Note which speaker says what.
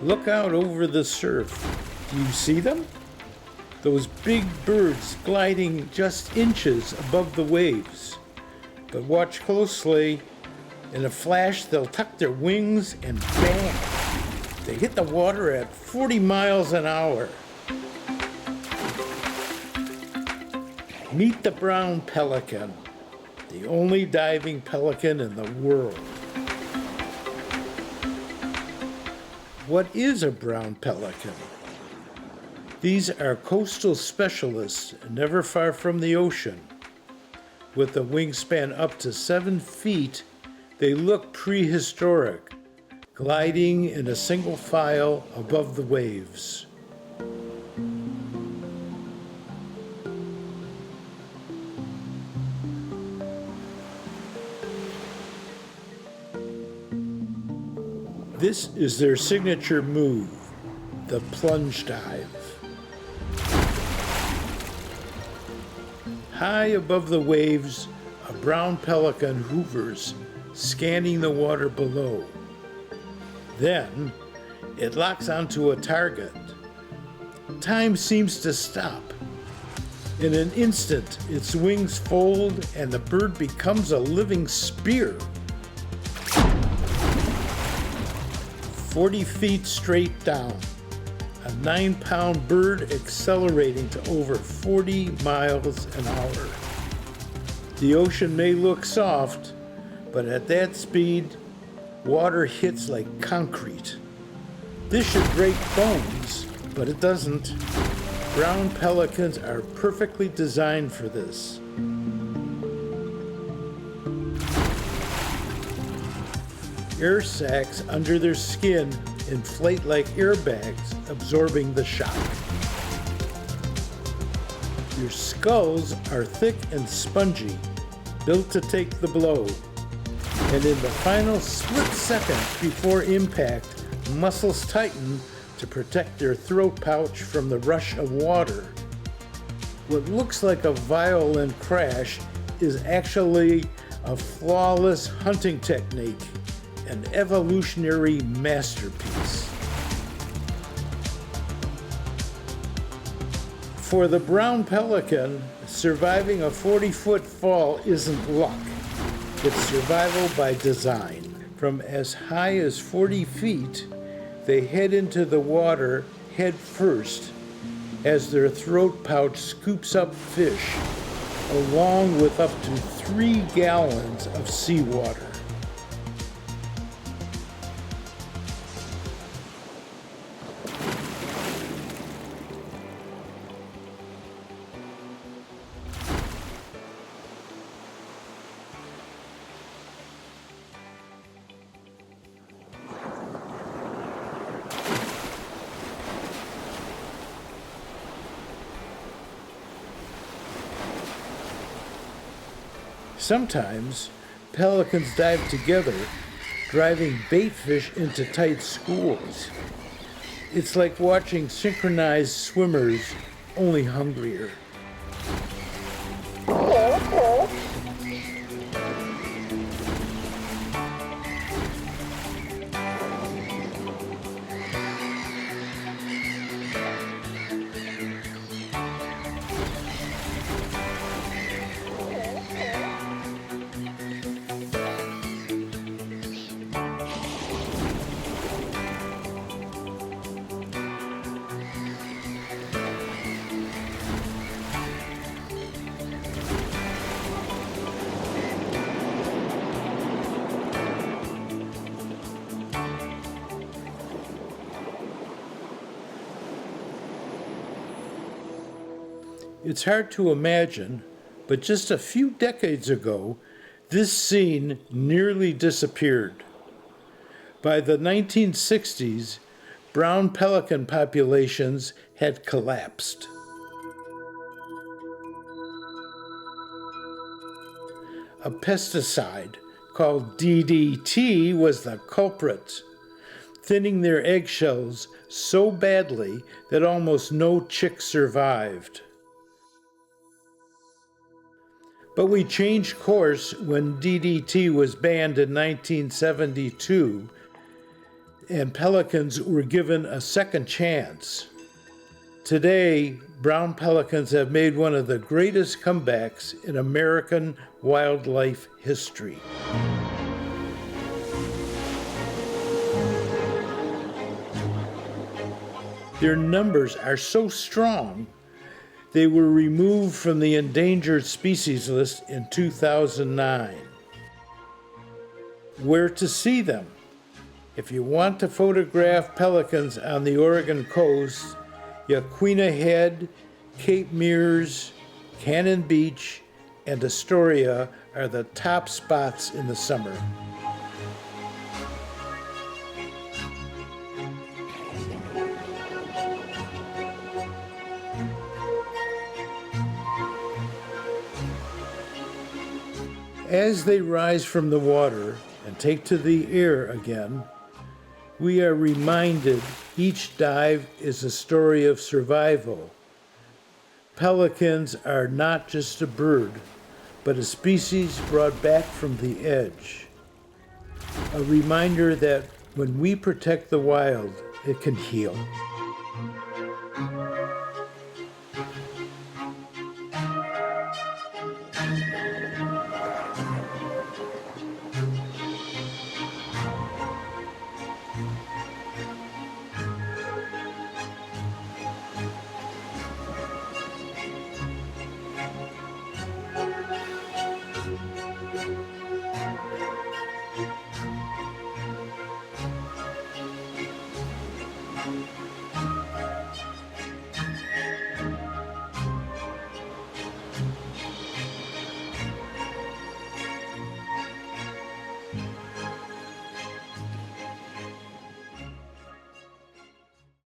Speaker 1: Look out over the surf. Do you see them? Those big birds gliding just inches above the waves. But watch closely. In a flash, they'll tuck their wings and bang! They hit the water at 40 miles an hour. Meet the brown pelican, the only diving pelican in the world. What is a brown pelican? These are coastal specialists never far from the ocean. With a wingspan up to 7 feet, they look prehistoric, gliding in a single file above the waves. This is their signature move, the plunge dive. High above the waves, a brown pelican hovers, scanning the water below. Then, it locks onto a target. Time seems to stop. In an instant, its wings fold and the bird becomes a living spear. 40 feet straight down. A 9-pound bird accelerating to over 40 miles an hour. The ocean may look soft, but at that speed, water hits like concrete. This should break bones, but it doesn't. Brown pelicans are perfectly designed for this. Air sacs under their skin inflate like airbags, absorbing the shock. Your skulls are thick and spongy, built to take the blow. And in the final split second before impact, muscles tighten to protect their throat pouch from the rush of water. What looks like a violent crash is actually a flawless hunting technique, an evolutionary masterpiece. For the brown pelican, surviving a 40-foot fall isn't luck. It's survival by design. From as high as 40 feet, they head into the water head first as their throat pouch scoops up fish, along with up to 3 gallons of seawater. Sometimes, pelicans dive together, driving bait fish into tight schools. It's like watching synchronized swimmers, only hungrier. It's hard to imagine, but just a few decades ago, this scene nearly disappeared. By the 1960s, brown pelican populations had collapsed. A pesticide called DDT was the culprit, thinning their eggshells so badly that almost no chicks survived. But we changed course when DDT was banned in 1972, and pelicans were given a second chance. Today, brown pelicans have made one of the greatest comebacks in American wildlife history. Their numbers are so strong, they were removed from the endangered species list in 2009. Where to see them? If you want to photograph pelicans on the Oregon coast, Yaquina Head, Cape Mears, Cannon Beach, and Astoria are the top spots in the summer. As they rise from the water and take to the air again, we are reminded each dive is a story of survival. Pelicans are not just a bird, but a species brought back from the edge. A reminder that when we protect the wild, it can heal.